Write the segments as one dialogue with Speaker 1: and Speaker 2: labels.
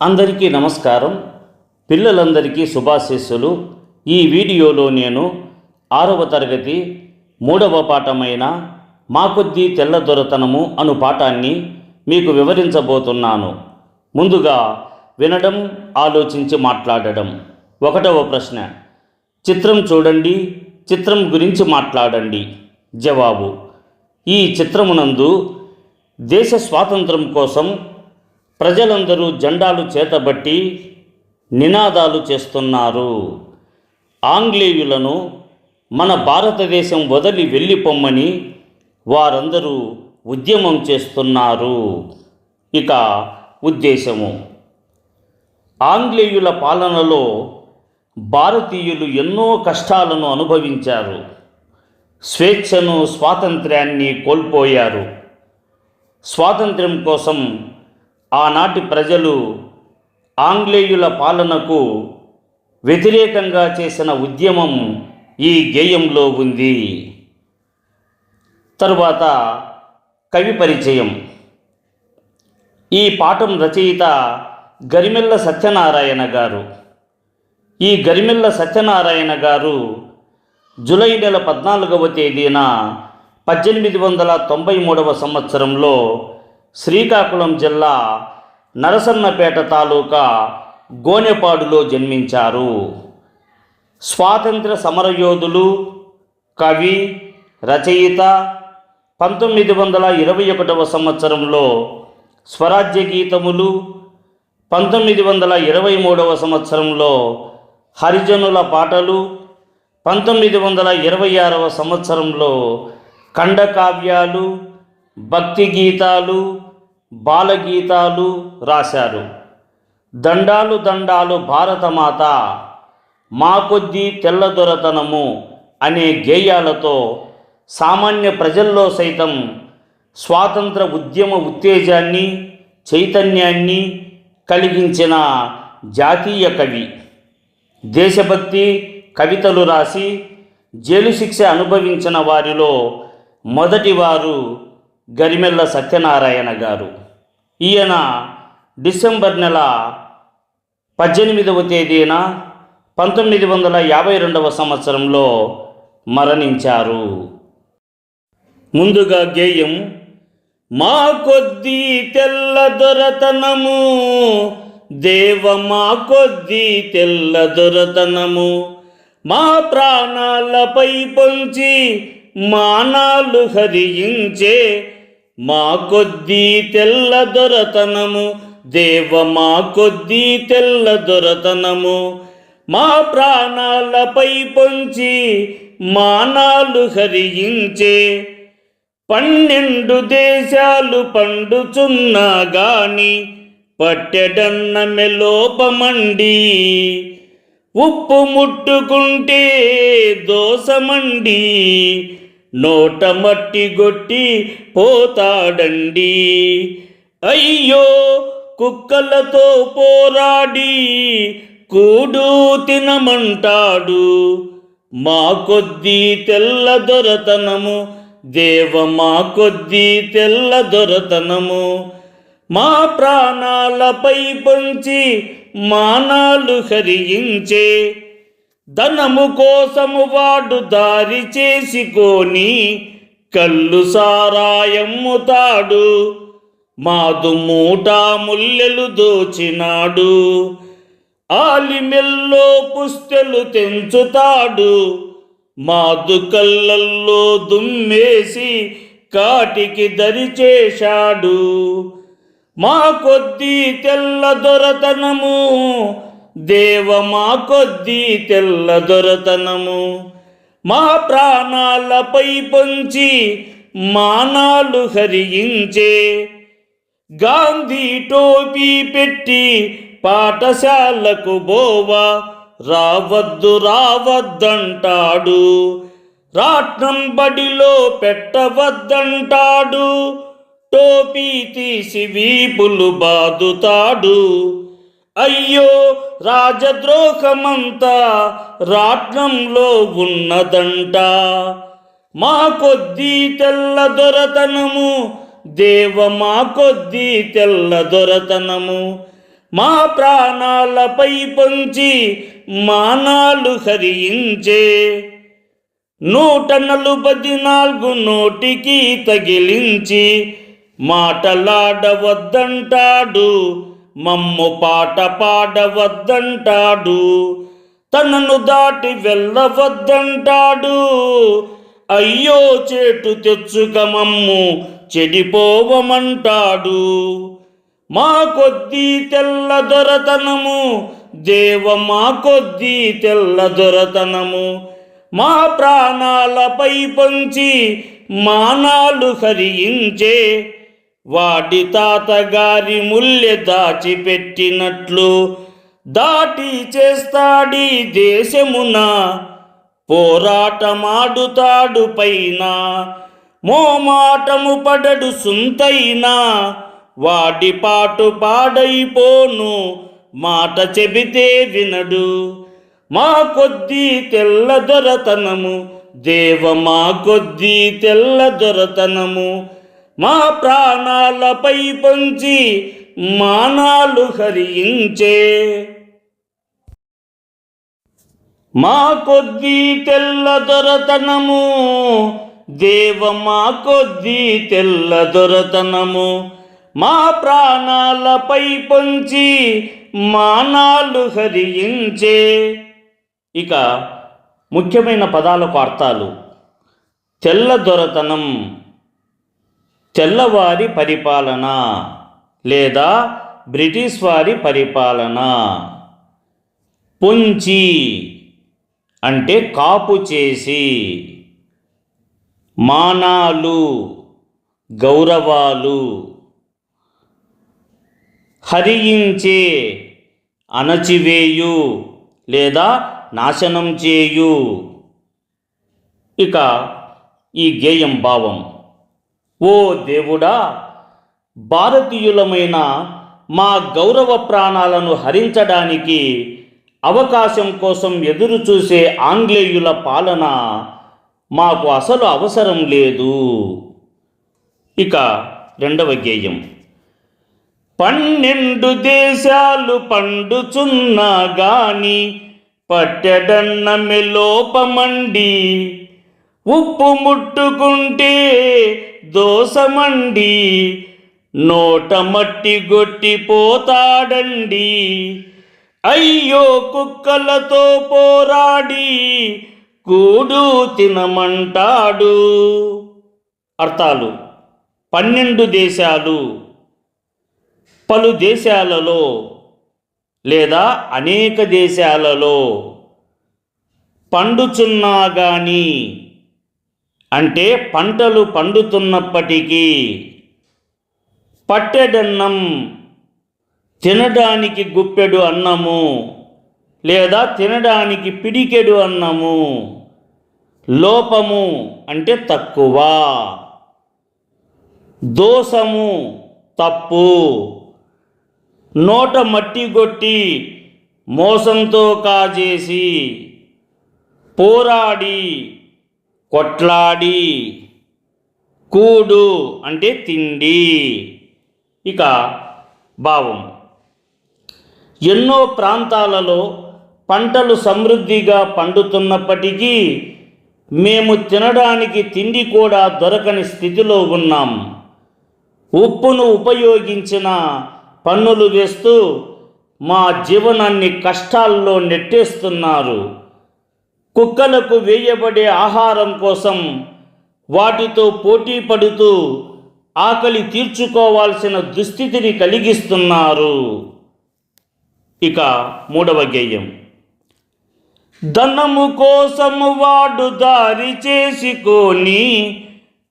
Speaker 1: అందరికీ నమస్కారం. పిల్లలందరికీ శుభాశీస్సులు. ఈ వీడియోలో నేను 6వ తరగతి 3వ పాఠమైన మా కొద్దీ తెల్లదొరతనము అను పాఠాన్ని మీకు వివరించబోతున్నాను. ముందుగా వినడం, ఆలోచించి మాట్లాడడం. 1వ ప్రశ్న, చిత్రం చూడండి, చిత్రం గురించి మాట్లాడండి. జవాబు: ఈ చిత్రమునందు దేశ స్వాతంత్రం కోసం ప్రజలందరూ జెండాలు చేతబట్టి నినాదాలు చేస్తున్నారు. ఆంగ్లేయులను మన భారతదేశం వదిలి వెళ్ళిపోమ్మని వారందరూ ఉద్యమం చేస్తున్నారు. ఇక ఉద్దేశము: ఆంగ్లేయుల పాలనలో భారతీయులు ఎన్నో కష్టాలను అనుభవించారు. స్వేచ్ఛను, స్వాతంత్ర్యాన్ని కోల్పోయారు. స్వాతంత్ర్యం కోసం ఆనాటి ప్రజలు ఆంగ్లేయుల పాలనకు వ్యతిరేకంగా చేసిన ఉద్యమం ఈ గేయంలో ఉంది. తరువాత కవి పరిచయం. ఈ పాఠం రచయిత గరిమెళ్ళ సత్యనారాయణ గారు. ఈ గరిమెళ్ళ సత్యనారాయణ గారు జూలై నెల 14వ తేదీన 1893వ సంవత్సరంలో శ్రీకాకుళం జిల్లా నరసన్నపేట తాలూకా గోనెపాడులో జన్మించారు. స్వాతంత్ర సమరయోధులు, కవి, రచయిత. 1921వ సంవత్సరంలో స్వరాజ్య గీతములు, 1923వ సంవత్సరంలో హరిజనుల పాటలు, 1926వ సంవత్సరంలో ఖండకావ్యాలు, భక్తి గీతాలు, బాలగీతాలు రాశారు. దండాలు దండాలు భారతమాత, మా కొద్దీ తెల్లదొరతనము అనే గేయాలతో సామాన్య ప్రజల్లో సైతం స్వాతంత్ర ఉద్యమ ఉత్తేజాన్ని, చైతన్యాన్ని కలిగించిన జాతీయ కవి. దేశభక్తి కవితలు రాసి జైలు శిక్ష అనుభవించిన వారిలో మొదటివారు గరిమెళ్ళ సత్యనారాయణ గారు. ఈయన డిసెంబర్ నెల 18వ తేదీన 1952వ సంవత్సరంలో మరణించారు. ముందుగా గేయం. మా కొద్దీ తెల్లదొరతనము, దేవ మా కొద్దీ తెల్లదొరతనము, మా ప్రాణాలపై పొంచి మానాలు హరించే, మా కొద్దీ తెల్లదొరతనము, దేవ మా కొద్దీ తెల్లదొరతనము, మా ప్రాణాలపై పొంచి మానాలు హరించే, 12 దేశాలు పండుచున్నా గాని పట్టెడన్నమె లోపమండి, ఉప్పు ముట్టుకుంటే దోసమండి, నోట మట్టి గొట్టి పోతాడండి. అయ్యో కుక్కలతో పోరాడి కూడు తినమంటాడు, మా కొద్దీ తెల్లదొరతనము, దేవ మా కొద్దీ తెల్లదొరతనము, మా ప్రాణాలపై పొంచి మానాలు హరించే, ధనము కోసము వాడు దారి చేసుకొని కళ్ళు సారాయమ్ముతాడు, మాదు మూటా ముల్లెలు దోచినాడు, ఆలిమెల్లో పుస్తెలు తెంచుతాడు, మాదు కళ్ళల్లో దుమ్మేసి కాటికి దరిచేశాడు, మా కొద్దీ తెల్లదొరతనము, దేవ మా కొద్దీ తెల్లదొరతనము, మా ప్రాణాలపై పొంచి మానాలు హరించే, గాంధీ టోపీ పెట్టి పాఠశాలకు బోవా రావద్దు రావద్దంటాడు, రాట్నం బడిలో పెట్టవద్దంటాడు, టోపీ తీసి వీపులు బాదుతాడు, అయ్యో రాజద్రోహమంతా రాట్నంలో ఉన్నదంట, మా కొద్దీ తెల్లదొరతనము, దేవ మా కొద్దీ తెల్లదొరతనము, మా ప్రాణాలపై పొంచి మానాలు హరించే 144 నోటికి తగిలించి మాటలాడవద్దంటాడు, మమ్ము పాట పాడవద్దంటాడు, తనను దాటి వెళ్ళవద్దంటాడు. అయ్యో చేటు తెచ్చుక మమ్ము చెడిపోవమంటాడు. మా కొద్దీ తెల్ల దొరతనము దేవ, మా కొద్దీ తెల్ల దొరతనము, మా ప్రాణాలపై పొంచి మానాలు హరించే వాడి తాతగారి ముల్లె దాచిపెట్టినట్లు దాటి చేస్తాడీ దేశమున పోరాటమాడుతాడు పైన. మోమాటము పడడు సుంతైనా వాడి పాటు పాడైపోను, మాట చెబితే వినడు. మా కొద్దీ తెల్ల దొరతనము దేవ, మా కొద్దీ తెల్ల దొరతనము, మా ప్రాణాలపై పొంచి మానాలు హరించే. మా కొద్దీ తెల్ల దొరతనము దేవ, మా కొద్దీ తెల్ల దొరతనము, మా ప్రాణాలపై పొంచి మానాలు హరించే. ఇక ముఖ్యమైన పదాలకు అర్థాలు. తెల్ల దొరతనం, తెల్లవారి పరిపాలన లేదా బ్రిటిష్ వారి పరిపాలన. పొంచి అంటే కాపు చేసి. మానాలు గౌరవాలు. హరించే అణచివేయు లేదా నాశనం చేయు. ఇక ఈ గేయం భావం. ఓ దేవుడా, భారతీయులమైన మా గౌరవ ప్రాణాలను హరించడానికి అవకాశం కోసం ఎదురు చూసే ఆంగ్లేయుల పాలన మాకు అసలు అవసరం లేదు. ఇక రెండవ గేయం. 12 దేశాలు పండుచున్నా గాని పట్టెడన్నమె లోపమండి, ఉప్పు ముట్టుకుంటే దోసమండి, నోట మట్టి గొట్టిపోతాడండి. అయ్యో కుక్కలతో పోరాడి కూడు తినమంటాడు. అర్థాలు. 12 దేశాలు పలు దేశాలలో లేదా అనేక దేశాలలో పండుచున్నా గాని అంటే పంటలు పండుతున్నప్పటికీ, పట్టెడన్నం తినడానికి గుప్పెడు అన్నము లేదా తినడానికి పిడికెడు అన్నము, లోపము అంటే తక్కువ, దోషము తప్పు, నోట మట్టి కొట్టి మోసంతో కాజేసి, పోరాడి కొట్లాడి, కూడు అంటే తిండి. ఇక భావం. ఎన్నో ప్రాంతాలలో పంటలు సమృద్ధిగా పండుతున్నప్పటికీ మేము తినడానికి తిండి కూడా దొరకని స్థితిలో ఉన్నాం. ఉప్పును ఉపయోగించిన పన్నులు వేస్తూ మా జీవనాన్ని కష్టాల్లో నెట్టేస్తున్నారు. కుక్కలకు వేయబడే ఆహారం కోసం వాటితో పోటీ పడుతూ ఆకలి తీర్చుకోవాల్సిన దుస్థితిని కలిగిస్తున్నారు. ఇక మూడవ గేయం. ధనము కోసము వాడు దారి చేసుకొని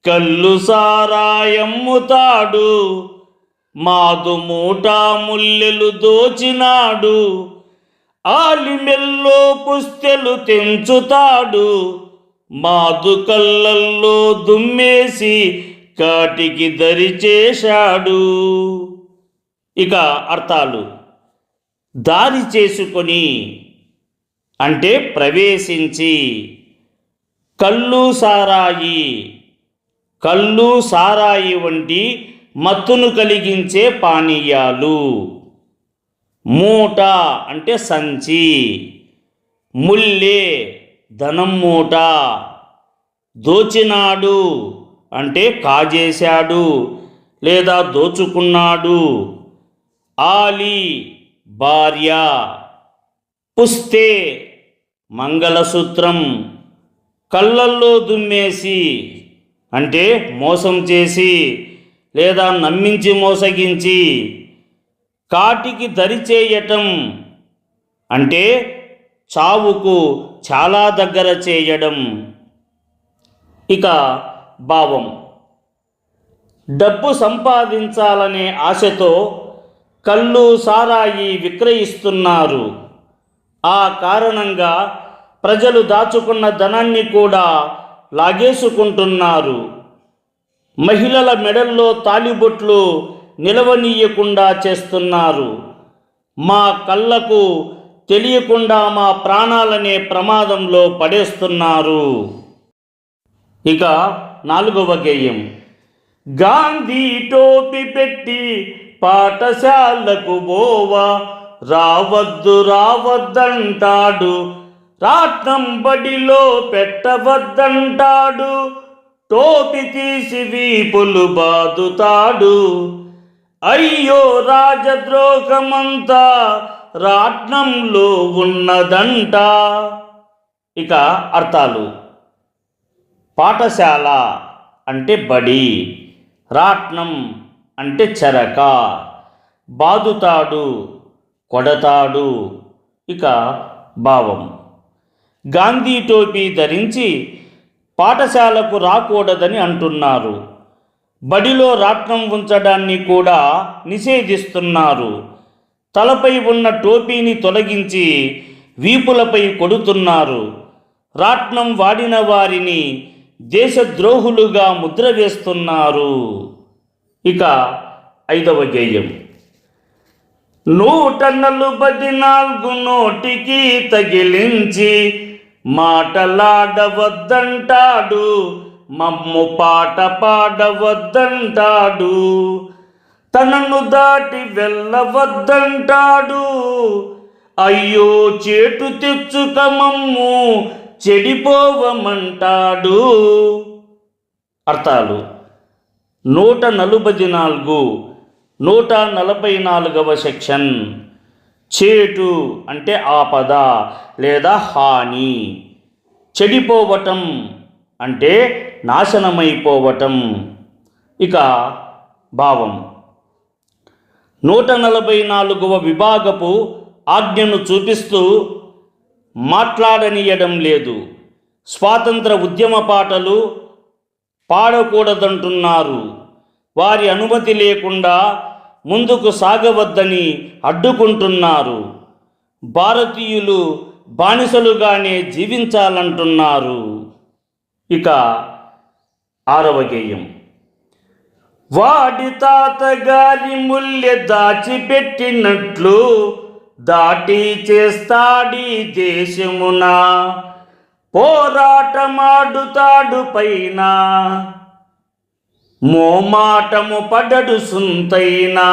Speaker 1: కళ్ళు సారాయమ్ముతాడు, మాదు మూటా ముల్లెలు దోచినాడు, ఆలిమెల్లో పుస్తెలు తెంచుతాడు, మాదు కళ్ళల్లో దుమ్మేసి కాటికి దరిచేశాడు. ఇక అర్థాలు. దారి చేసుకొని అంటే ప్రవేశించి. కళ్ళు సారాయి వంటి మత్తును కలిగించే పానీయాలు. మూట అంటే సంచి, ముల్లే ధనం మూట, దోచినాడు అంటే కాజేశాడు లేదా దోచుకున్నాడు, ఆలి భార్య, పుస్తే మంగళసూత్రం, కళ్ళల్లో దుమ్మేసి అంటే మోసం చేసి లేదా నమ్మించి మోసగించి, కాటికి దరిచేయటం అంటే చావుకు చాలా దగ్గర చేయడం. ఇక భావం, డబ్బు సంపాదించాలనే ఆశతో కళ్ళు సారాయి విక్రయిస్తున్నారు. ఆ కారణంగా ప్రజలు దాచుకున్న ధనాన్ని కూడా లాగేసుకుంటున్నారు. మహిళల మెడల్లో తాళిబొట్లు నిలవనీయకుండా చేస్తున్నారు. మా కళ్ళకు తెలియకుండా మా ప్రాణాలనే ప్రమాదంలో పడేస్తున్నారు. ఇక 4వ గేయం, గాంధీ టోపీ పెట్టి పాఠశాలకు బోవా, రావద్దు రావద్దంటాడు, రాట్నం బడిలో పెట్టవద్దంటాడు, టోపీ తీసి వీపులు బాదుతాడు, అయ్యో రాజద్రోహమంతా రాట్నంలో ఉన్నదంట. ఇక అర్థాలు, పాఠశాల అంటే బడి, రాట్నం అంటే చెరక, బాదుతాడు కొడతాడు. ఇక భావం, గాంధీ టోపీ ధరించి పాఠశాలకు రాకూడదని అంటున్నారు. బడిలో రాట్నం ఉంచడాన్ని కూడా నిషేధిస్తున్నారు. తలపై ఉన్న టోపీని తొలగించి వీపులపై కొడుతున్నారు. రాట్నం వాడిన వారిని దేశద్రోహులుగా ముద్ర వేస్తున్నారు. ఇక 5వ గేయం, 144 నోటికి తగిలించి మాటలాడవద్దంటాడు, మమ్ము పాట పాడవద్దంటాడు, తనను దాటి వెళ్ళవద్దంటాడు, అయ్యో చేటు తెచ్చుక మమ్ము చెడిపోవమంటాడు. అర్థాలు, 144 144వ సెక్షన్. చేటు అంటే ఆపద లేదా హాని, చెడిపోవటం అంటే నాశనమైపోవటం. ఇక భావం, 144వ విభాగపు ఆజ్ఞను చూపిస్తూ మాట్లాడనీయడం లేదు. స్వాతంత్ర ఉద్యమ పాటలు పాడకూడదంటున్నారు. వారి అనుమతి లేకుండా ముందుకు సాగవద్దని అడ్డుకుంటున్నారు. భారతీయులు బానిసలుగానే జీవించాలంటున్నారు. ఇక 6వ గేయం, వాడి తాతగారి ముల్లె దాచిపెట్టినట్లు దాటి చేస్తాడి దేశమున, పోరాటమాడుతాడు పైన, మోమాటము పడడు సుంతైనా,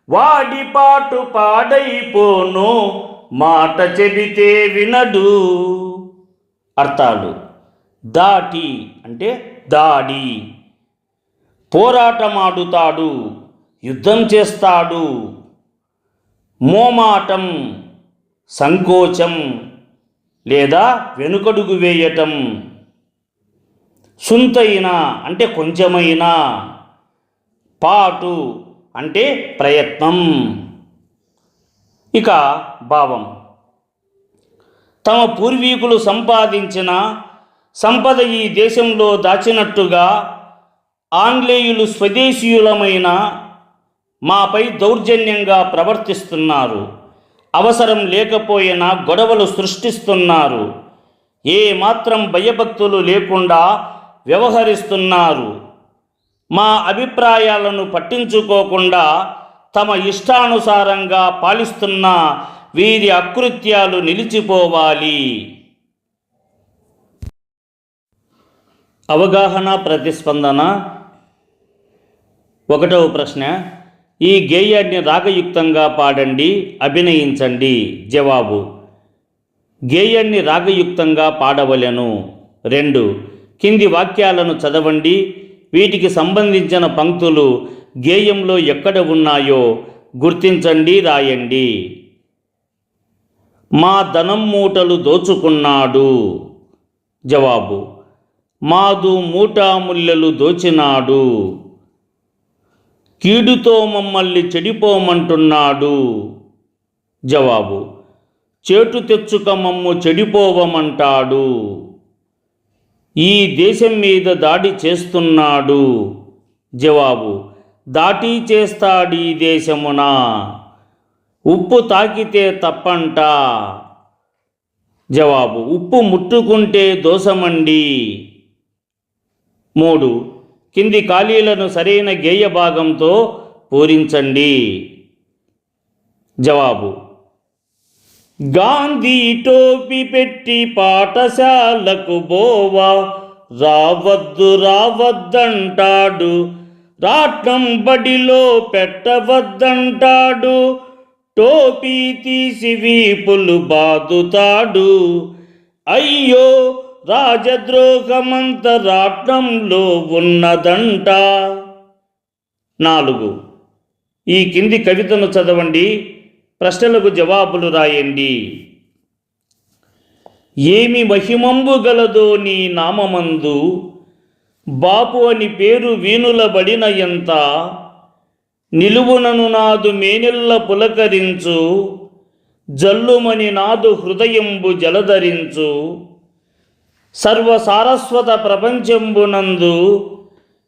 Speaker 1: వాడి పాటు పాడైపోను మాట చెబితే వినడు. అర్థాలు, దాటి అంటే దాడి, పోరాటమాడుతాడు యుద్ధం చేస్తాడు, మోమాటం సంకోచం లేదా వెనుకడుగు వేయటం, సుంతైనా అంటే కొంచెమైనా, పాటు అంటే ప్రయత్నం. ఇక భావం, తమ పూర్వీకులు సంపాదించిన సంపద ఈ దేశంలో దాచినట్టుగా ఆంగ్లేయులు స్వదేశీయులమైన మాపై దౌర్జన్యంగా ప్రవర్తిస్తున్నారు. అవసరం లేకపోయినా గొడవలు సృష్టిస్తున్నారు. ఏ మాత్రం భయభక్తులు లేకుండా వ్యవహరిస్తున్నారు. మా అభిప్రాయాలను పట్టించుకోకుండా తమ ఇష్టానుసారంగా పాలిస్తున్న వీరి అకృత్యాలు నిలిచిపోవాలి. అవగాహన ప్రతిస్పందన. 1వ ప్రశ్న, ఈ గేయాన్ని రాగయుక్తంగా పాడండి, అభినయించండి. జవాబు: గేయాన్ని రాగయుక్తంగా పాడవలెను. 2. కింది వాక్యాలను చదవండి. వీటికి సంబంధించిన పంక్తులు గేయంలో ఎక్కడ ఉన్నాయో గుర్తించండి, రాయండి. మా ధనం మూటలు దోచుకున్నాడు. జవాబు: మాదు మూటాముల్లెలు దోచినాడు. కీడుతో మమ్మల్ని చెడిపోమంటున్నాడు. జవాబు: చేటు తెచ్చుక మమ్ము చెడిపోవమంటాడు. ఈ దేశం మీద దాడి చేస్తున్నాడు. జవాబు: దాటి చేస్తాడీ దేశమున. ఉప్పు తాకితే తప్పంట. జవాబు: ఉప్పు ముట్టుకుంటే దోషమండి. 3. కింది ఖాళీలను సరైన గేయ భాగంతో పూరించండి. జవాబు: గాంధీ టోపీ పెట్టి పాఠశాలకు బోవా, రావద్దు రావద్దంటాడు. రాట్నం బడిలో పెట్టవద్దంటాడు. టోపీ తీసి వీపులు బాదుతాడు. అయ్యో రాజద్రోహమంత రాట్నంలో ఉన్నదంట. 4. ఈ కింది కవితను చదవండి. ప్రశ్నలకు జవాబులు రాయండి. ఏమి మహిమంబు గలదో నీ నామమందు, బాపు అని పేరు వీణులబడిన ఎంత. నిలువునను నాదు మేనెల్ల పులకరించు, జల్లుమని నాదు హృదయంబు జలధరించు. సర్వసారస్వత ప్రపంచంబునందు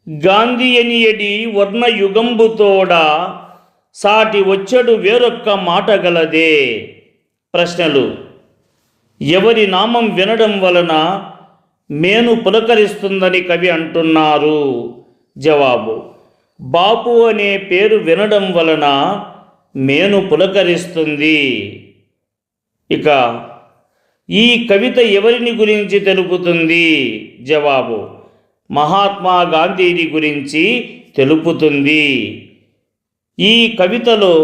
Speaker 1: గాంధీ అనియడి వర్ణయుగంబుతోడా, సాటి వచ్చడు వేరొక్క మాట గలదే. ప్రశ్నలు: ఎవరి నామం వినడం వలన మేను పులకరిస్తుందని కవి అంటున్నారు? జవాబు: బాపు అనే పేరు వినడం వలన మేను పులకరిస్తుంది. ఇక ఈ కవిత ఎవరిని గురించి తెలుపుతుంది? జవాబు: మహాత్మా గాంధీని గురించి తెలుపుతుంది. ఈ కవితలో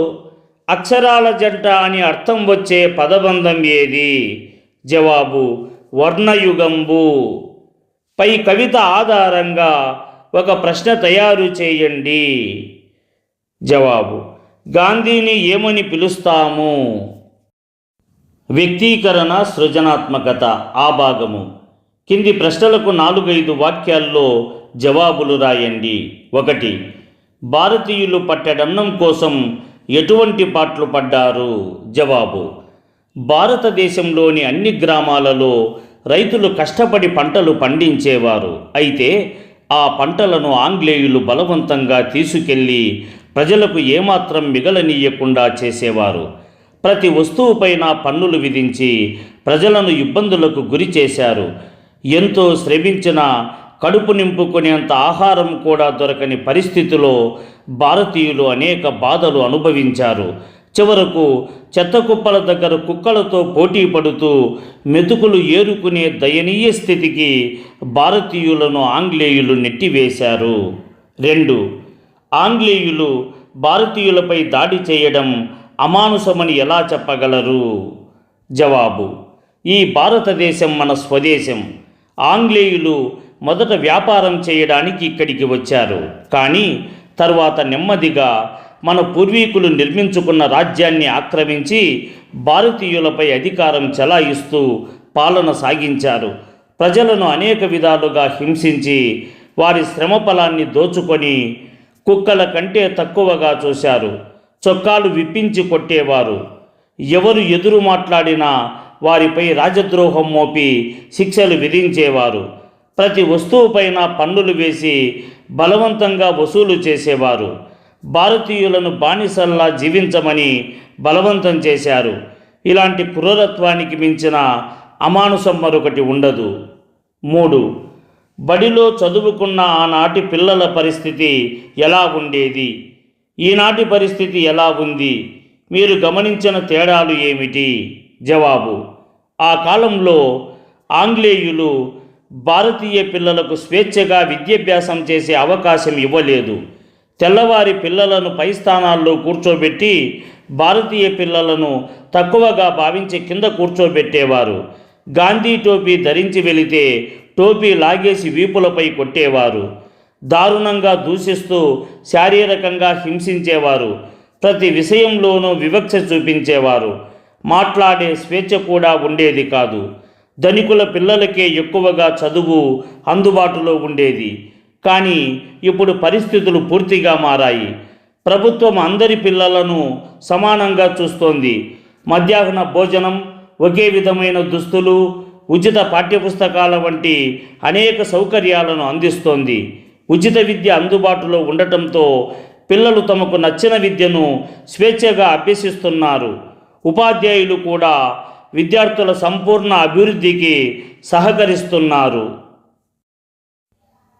Speaker 1: అక్షరాల జంట అని అర్థం వచ్చే పదబంధం ఏది? జవాబు: వర్ణయుగంబు. పై కవిత ఆధారంగా ఒక ప్రశ్న తయారు చేయండి. జవాబు: గాంధీని ఏమని పిలుస్తాము? వ్యక్తీకరణ, సృజనాత్మకత. ఆ భాగము. కింది ప్రశ్నలకు 4-5 వాక్యాల్లో జవాబులు రాయండి. 1. భారతీయులు పట్టెడన్నం కోసం ఎటువంటి పాట్లు పడ్డారు? జవాబు: భారతదేశంలోని అన్ని గ్రామాలలో రైతులు కష్టపడి పంటలు పండించేవారు. అయితే ఆ పంటలను ఆంగ్లేయులు బలవంతంగా తీసుకెళ్లి ప్రజలకు ఏమాత్రం మిగలనీయకుండా చేసేవారు. ప్రతి వస్తువుపైన పన్నులు విధించి ప్రజలను ఇబ్బందులకు గురి చేశారు. ఎంతో శ్రమించిన కడుపు నింపుకునేంత ఆహారం కూడా దొరకని పరిస్థితిలో భారతీయులు అనేక బాధలు అనుభవించారు. చివరకు చెత్త కుప్పల దగ్గర కుక్కలతో పోటీ పడుతూ మెతుకులు ఏరుకునే దయనీయ స్థితికి భారతీయులను ఆంగ్లేయులు నెట్టివేశారు. 2. ఆంగ్లేయులు భారతీయులపై దాడి చేయడం అమానుషమని ఎలా చెప్పగలరు? జవాబు: ఈ భారతదేశం మన స్వదేశం. ఆంగ్లేయులు మొదట వ్యాపారం చేయడానికి ఇక్కడికి వచ్చారు. కానీ తర్వాత నెమ్మదిగా మన పూర్వీకులు నిర్మించుకున్న రాజ్యాన్ని ఆక్రమించి భారతీయులపై అధికారం చెలాయిస్తూ పాలన సాగించారు. ప్రజలను అనేక విధాలుగా హింసించి వారి శ్రమ ఫలాన్ని దోచుకొని కుక్కల కంటే తక్కువగా చూశారు. చొక్కాలు విప్పించి కొట్టేవారు. ఎవరు ఎదురు మాట్లాడినా వారిపై రాజద్రోహం మోపి శిక్షలు విధించేవారు. ప్రతి వస్తువుపైన పన్నులు వేసి బలవంతంగా వసూలు చేసేవారు. భారతీయులను బానిసల్లా జీవించమని బలవంతం చేశారు. ఇలాంటి క్రూరత్వానికి మించిన అమానుషం మరొకటి ఉండదు. 3. బడిలో చదువుకున్న ఆనాటి పిల్లల పరిస్థితి ఎలా ఉండేది? ఈనాటి పరిస్థితి ఎలా ఉంది? మీరు గమనించిన తేడాలు ఏమిటి? జవాబు: ఆ కాలంలో ఆంగ్లేయులు భారతీయ పిల్లలకు స్వేచ్ఛగా విద్యాభ్యాసం చేసే అవకాశం ఇవ్వలేదు. తెల్లవారి పిల్లలను పై స్థానాల్లో కూర్చోబెట్టి భారతీయ పిల్లలను తక్కువగా భావించి కింద కూర్చోబెట్టేవారు. గాంధీ టోపీ ధరించి వెళితే టోపీ లాగేసి వీపులపై కొట్టేవారు. దారుణంగా దూషిస్తూ శారీరకంగా హింసించేవారు. ప్రతి విషయంలోనూ వివక్ష చూపించేవారు. మాట్లాడే స్వేచ్ఛ కూడా ఉండేది కాదు. ధనికుల పిల్లలకే ఎక్కువగా చదువు అందుబాటులో ఉండేది. కానీ ఇప్పుడు పరిస్థితులు పూర్తిగా మారాయి. ప్రభుత్వం అందరి పిల్లలను సమానంగా చూస్తోంది. మధ్యాహ్న భోజనం, ఒకే విధమైన దుస్తులు, ఉచిత పాఠ్యపుస్తకాల వంటి అనేక సౌకర్యాలను అందిస్తోంది. ఉచిత విద్య అందుబాటులో ఉండటంతో పిల్లలు తమకు నచ్చిన విద్యను స్వేచ్ఛగా అభ్యసిస్తున్నారు. ఉపాధ్యాయులు కూడా విద్యార్థుల సంపూర్ణ అభివృద్ధికి సహకరిస్తున్నారు.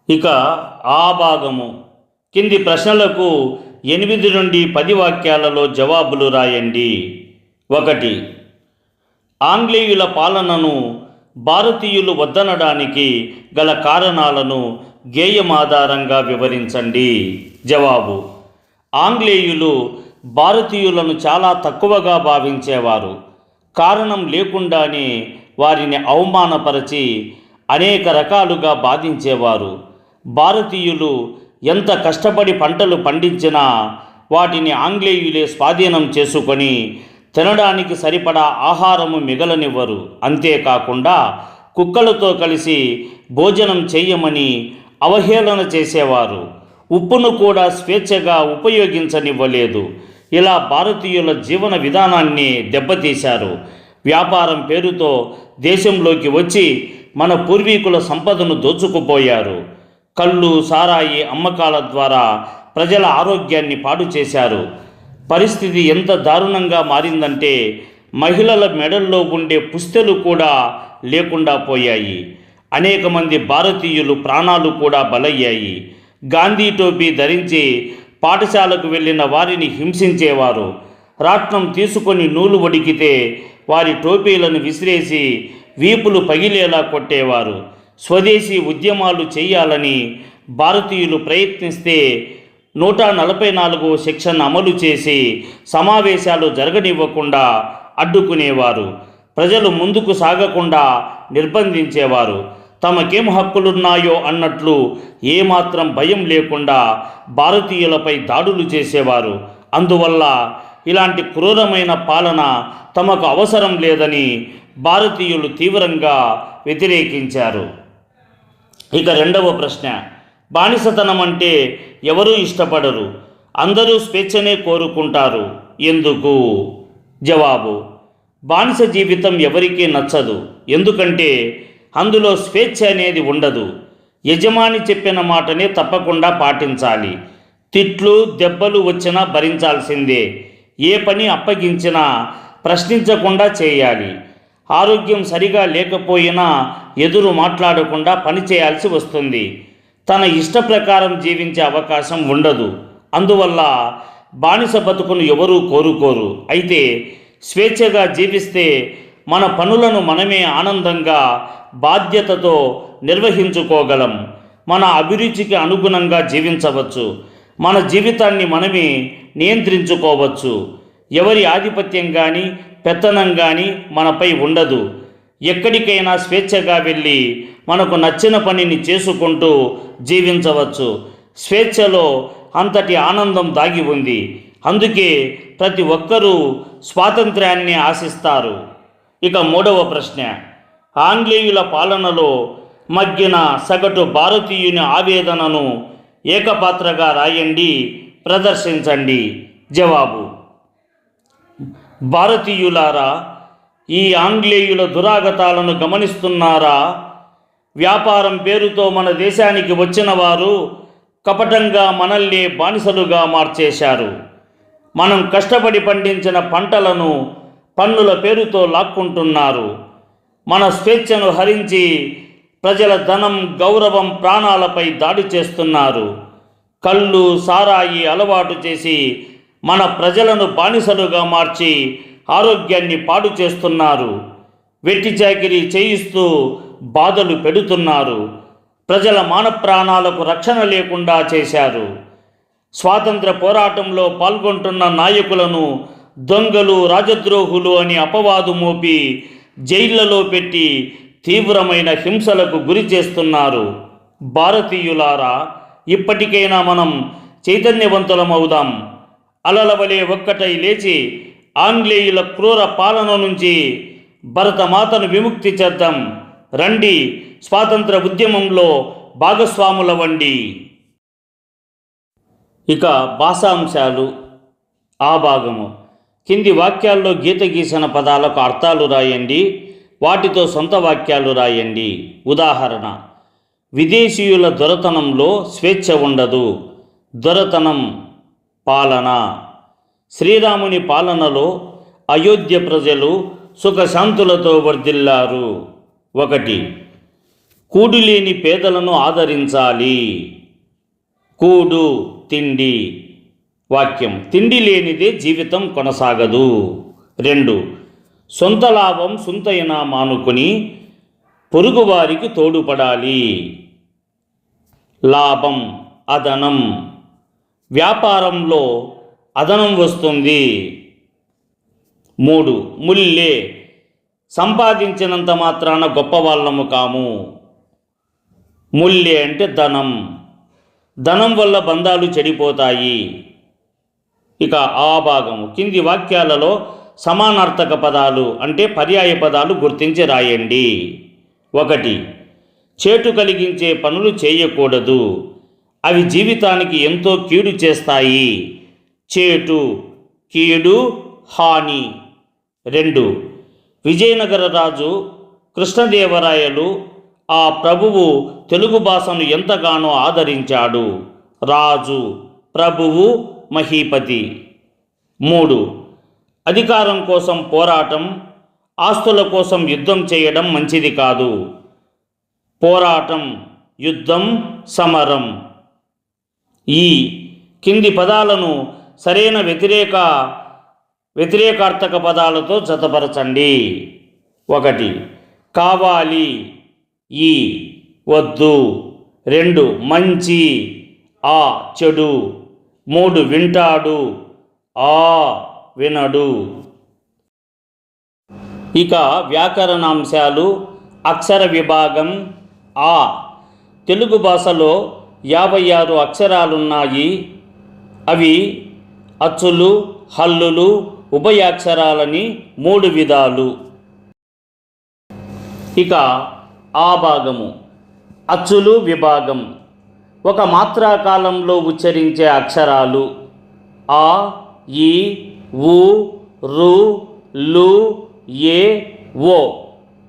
Speaker 1: ఇక ఆ భాగము కింది ప్రశ్నలకు 8 నుండి 10 వాక్యాలలో జవాబులు రాయండి. 1. ఆంగ్లేయుల పాలనను భారతీయులు వద్దనడానికి గల కారణాలను గేయం ఆధారంగా వివరించండి. జవాబు: ఆంగ్లేయులు భారతీయులను చాలా తక్కువగా భావించేవారు. కారణం లేకుండానే వారిని అవమానపరిచి అనేక రకాలుగా బాధించేవారు. భారతీయులు ఎంత కష్టపడి పంటలు పండించినా వాటిని ఆంగ్లేయులే స్వాధీనం చేసుకొని తినడానికి సరిపడా ఆహారము మిగలనివ్వరు. అంతేకాకుండా కుక్కలతో కలిసి భోజనం చేయమని అవహేళన చేసేవారు. ఉప్పును కూడా స్వేచ్ఛగా ఉపయోగించనివ్వలేదు. ఇలా భారతీయుల జీవన విధానాన్ని దెబ్బతీశారు. వ్యాపారం పేరుతో దేశంలోకి వచ్చి మన పూర్వీకుల సంపదను దోచుకుపోయారు. కళ్ళు, సారాయి అమ్మకాల ద్వారా ప్రజల ఆరోగ్యాన్ని పాడు చేశారు. పరిస్థితి ఎంత దారుణంగా మారిందంటే మహిళల మెడల్లో ఉండే పుస్తెలు కూడా లేకుండా పోయాయి. అనేక మంది భారతీయులు ప్రాణాలు కూడా బలయ్యాయి. గాంధీ టోపీ ధరించి పాఠశాలకు వెళ్ళిన వారిని హింసించేవారు. రాట్నం తీసుకొని నూలు వడికితే వారి టోపీలను విసిరేసి వీపులు పగిలేలా కొట్టేవారు. స్వదేశీ ఉద్యమాలు చేయాలని భారతీయులు ప్రయత్నిస్తే 144వ సెక్షన్ అమలు చేసి సమావేశాలు జరగనివ్వకుండా అడ్డుకునేవారు. ప్రజలు ముందుకు సాగకుండా నిర్బంధించేవారు. తమకేం హక్కులున్నాయో అన్నట్లు ఏమాత్రం భయం లేకుండా భారతీయులపై దాడులు చేసేవారు. అందువల్ల ఇలాంటి క్రూరమైన పాలన తమకు అవసరం లేదని భారతీయులు తీవ్రంగా వ్యతిరేకించారు. ఇక 2వ ప్రశ్న, బానిసతనం అంటే ఎవరూ ఇష్టపడరు, అందరూ స్వేచ్ఛనే కోరుకుంటారు, ఎందుకు? జవాబు: బానిస జీవితం ఎవరికీ నచ్చదు. ఎందుకంటే అందులో స్వేచ్ఛ అనేది ఉండదు. యజమాని చెప్పిన మాటనే తప్పకుండా పాటించాలి. తిట్లు, దెబ్బలు వచ్చినా భరించాల్సిందే. ఏ పని అప్పగించినా ప్రశ్నించకుండా చేయాలి. ఆరోగ్యం సరిగా లేకపోయినా ఎదురు మాట్లాడకుండా పని చేయాల్సి వస్తుంది. తన ఇష్ట ప్రకారం జీవించే అవకాశం ఉండదు. అందువల్ల బానిస బతుకును ఎవరూ కోరుకోరు. అయితే స్వేచ్ఛగా జీవిస్తే మన పనులను మనమే ఆనందంగా, బాధ్యతతో నిర్వహించుకోగలం. మన అభిరుచికి అనుగుణంగా జీవించవచ్చు. మన జీవితాన్ని మనమే నియంత్రించుకోవచ్చు. ఎవరి ఆధిపత్యం కానీ పెత్తనం కానీ మనపై ఉండదు. ఎక్కడికైనా స్వేచ్ఛగా వెళ్ళి మనకు నచ్చిన పనిని చేసుకుంటూ జీవించవచ్చు. స్వేచ్ఛలో అంతటి ఆనందం దాగి ఉంది. అందుకే ప్రతి ఒక్కరూ స్వాతంత్ర్యాన్ని ఆశిస్తారు. ఇక 3వ ప్రశ్న, ఆంగ్లేయుల పాలనలో మగ్గిన సగటు భారతీయుని ఆవేదనను ఏకపాత్రగా రాయండి, ప్రదర్శించండి. జవాబు: భారతీయులారా, ఈ ఆంగ్లేయుల దురాగతాలను గమనిస్తున్నారా? వ్యాపారం పేరుతో మన దేశానికి వచ్చిన వారు కపటంగా మనల్ని బానిసలుగా మార్చేశారు. మనం కష్టపడి పండించిన పంటలను పన్నుల పేరుతో లాక్కుంటున్నారు. మన స్వేచ్ఛను హరించి ప్రజల ధనం, గౌరవం, ప్రాణాలపై దాడి చేస్తున్నారు. కళ్ళు, సారాయి అలవాటు చేసి మన ప్రజలను బానిసలుగా మార్చి ఆరోగ్యాన్ని పాడు చేస్తున్నారు. వెట్టి చాకిరీ చేయిస్తూ బాధలు పెడుతున్నారు. ప్రజల మాన ప్రాణాలకు రక్షణ లేకుండా చేశారు. స్వాతంత్ర పోరాటంలో పాల్గొంటున్న నాయకులను దొంగలు, రాజద్రోహులు అని అపవాదు మోపి జైళ్లలో పెట్టి తీవ్రమైన హింసలకు గురి చేస్తున్నారు. భారతీయులారా, ఇప్పటికైనా మనం చైతన్యవంతులమవుదాం. అలల వలె ఒక్కటై లేచి ఆంగ్లేయుల క్రూర పాలన నుంచి భరతమాతను విముక్తి చేద్దాం. రండి, స్వాతంత్ర ఉద్యమంలో భాగస్వాములవ్వండి. ఇక భాషాంశాలు. ఆ భాగము. కింది వాక్యాల్లో గీత గీసిన పదాలకు అర్థాలు రాయండి. వాటితో సొంత వాక్యాలు రాయండి. ఉదాహరణ: విదేశీయుల దొరతనంలో స్వేచ్ఛ ఉండదు. దొరతనం పాలన. శ్రీరాముని పాలనలో అయోధ్య ప్రజలు సుఖశాంతులతో వర్ధిల్లారు. 1. కూడులేని పేదలను ఆదరించాలి. కూడు తిండి. వాక్యం: తిండి లేనిదే జీవితం కొనసాగదు. 2. సొంత లాభం సొంతైనా మానుకొని పొరుగువారికి తోడుపడాలి. లాభం అదనం. వ్యాపారంలో అదనం వస్తుంది. 3. ముల్లే. సంపాదించినంత మాత్రాన గొప్పవాళ్ళము కాము. ముల్లే అంటే ధనం. ధనం వల్ల బంధాలు చెడిపోతాయి. ఇక ఆ భాగము. కింది వాక్యాలలో సమానార్థక పదాలు అంటే పర్యాయ పదాలు గుర్తించి రాయండి. 1. చేటు కలిగించే పనులు చేయకూడదు. అవి జీవితానికి ఎంతో కీడు చేస్తాయి. చేటు, కీడు, హాని. 2. విజయనగర రాజు కృష్ణదేవరాయలు ఆ ప్రభువు తెలుగు భాషను ఎంతగానో ఆదరించాడు. రాజు, ప్రభువు, మహీపతి. 3. అధికారం కోసం పోరాటం, ఆస్తుల కోసం యుద్ధం చేయడం మంచిది కాదు. పోరాటం, యుద్ధం, సమరం. ఈ కింది పదాలను సరైన వ్యతిరేకార్థక పదాలతో జతపరచండి. 1. కావాలి, ఈ వద్దు. 2. మంచి, ఆ చెడు. 3. వింటాడు, ఆ వినడు. ఇక వ్యాకరణాంశాలు. అక్షర విభాగం. ఆ తెలుగు భాషలో 56 అక్షరాలున్నాయి. అవి అచ్చులు, హల్లులు, ఉభయాక్షరాలని 3 విధాలు. ఇక ఆ భాగము. అచ్చులు విభాగం. ఒక మాత్రాకాలంలో ఉచ్చరించే అక్షరాలు. ఆ, ఈ, ఊ, రు, లు, ఏ, ఓ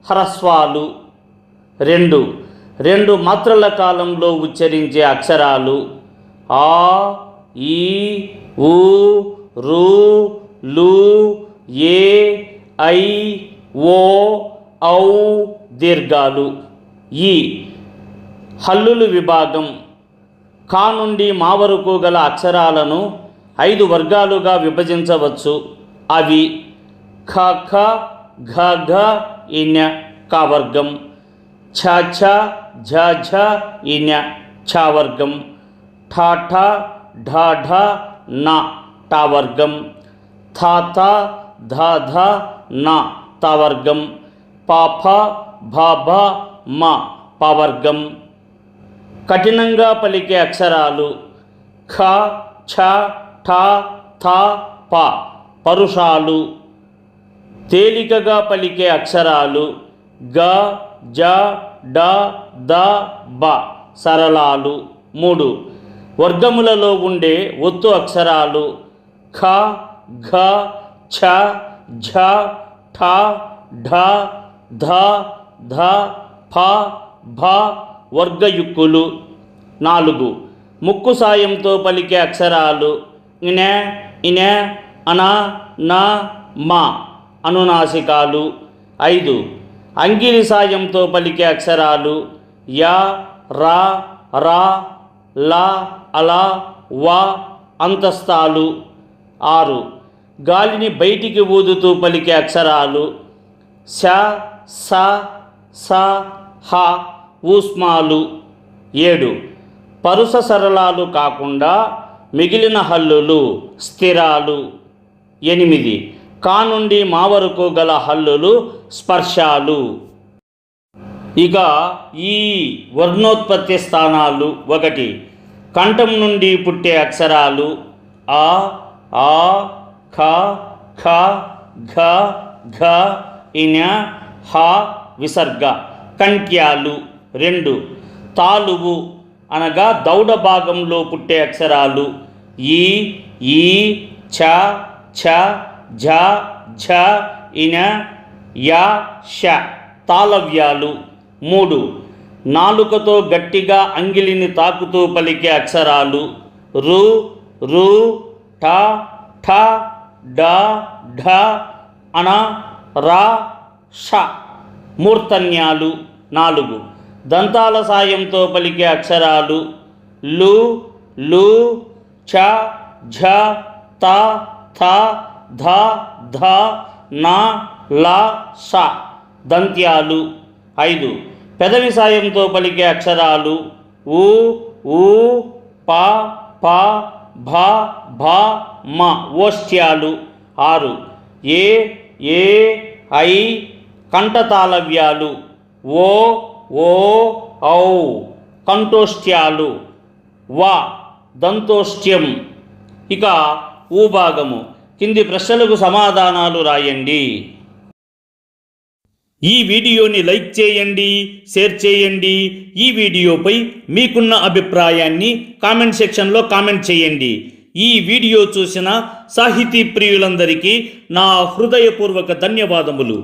Speaker 1: హ్రస్వాలు. 2 మాత్రల కాలంలో ఉచ్చరించే అక్షరాలు. ఆ, ఈ, ఊ, రు, లు, ఏ, ఐ, ఓ, ఔ దీర్ఘాలు. ఈ హల్లులు విభాగం. కా నుండి మా వరకు గల అక్షరాలను 5 వర్గాలుగా విభజించవచ్చు. అవి ఖ, ఖ, ఘ, ఘ, ఇ, ఞ కా వర్గం. ఛ, ఛ, ఝ, ఝ, ఇ, ఞ ఛ వర్గం. ఠ, ఠ, ఢ, ఢ, న టా వర్గం. థ, థ, ధ, ధ, న తా వర్గం. ప, ఫ, భ, భ, మ ప వర్గం. కఠినంగా పలికే అక్షరాలు. ఖ, ఛ, ఠ, థ, ప పరుషాలు. తేలికగా పలికే అక్షరాలు. గ, జ, డ, ద, బ సరళాలు. 3 వర్గములలో ఉండే ఒత్తు అక్షరాలు. ఖ, ఘ, ఛ, ఝ, ఠ, ఢ, ధ, ధ, ఫ, భ వర్గయుక్కులు. 4 ముక్కు సాయంతో పలికే అక్షరాలు. ఇన, ఇన, అన, న, మ అనునాసికాలు. 5 అంగిలి సాయంతో పలికే అక్షరాలు. య, ర, ర, ల, అల, వ అంతస్తాలు. 6 గాలిని బయటికి ఊదుతూ పలికే అక్షరాలు. శ, స, స, హ ఊష్మాలు. 7 పరుస సరళాలు కాకుండా మిగిలిన హల్లులు స్థిరాలు. 8 కా నుండి మా వరకు గల హల్లులు స్పర్శాలు. ఇక ఈ వర్ణోత్పత్తి స్థానాలు. 1 కంఠం నుండి పుట్టే అక్షరాలు ఆ, ఆ, ఖ, ఖ, ఘ, ఘ, ఇన, హ విసర్గ కంఠ్యాలు. 2 తాలువు అనగా దౌడ భాగంలో పుట్టే అక్షరాలు ఈ, ఈ, ఛ, ఛ, ఝ, ఝ, ఇన, యా, ష తాళవ్యాలు. 3 నాలుకతో గట్టిగా అంగిలిని తాకుతూ పలికే అక్షరాలు రు, రు, ఠ, ఠ, డ, ఢ, అణ, రా, ష మూర్ధన్యాలు. 4 దంతాల సాయంతో పలికే అక్షరాలు లు, లు, చ, ఝ, త, థ, ధ, ధ, న, ల, ష దంత్యాలు. 5 పెదవి సాయంతో పలికే అక్షరాలు ఉ, ఊ, ప, ప, భ, భ, మ ఓష్ట్యాలు. 6 ఏ, ఏ, ఐ కంఠతాళవ్యాలు ఓ, ఓ, ఔ కంఠోష్ట్యాలు. వ దంతోష్ట్యం. ఇక ఊ భాగము. కింది ప్రశ్నలకు సమాధానాలు రాయండి. ఈ వీడియోని లైక్ చేయండి, షేర్ చేయండి. ఈ వీడియోపై మీకున్న అభిప్రాయాన్ని కామెంట్ సెక్షన్లో కామెంట్ చేయండి. ఈ వీడియో చూసిన సాహితీ ప్రియులందరికీ నా హృదయపూర్వక ధన్యవాదములు.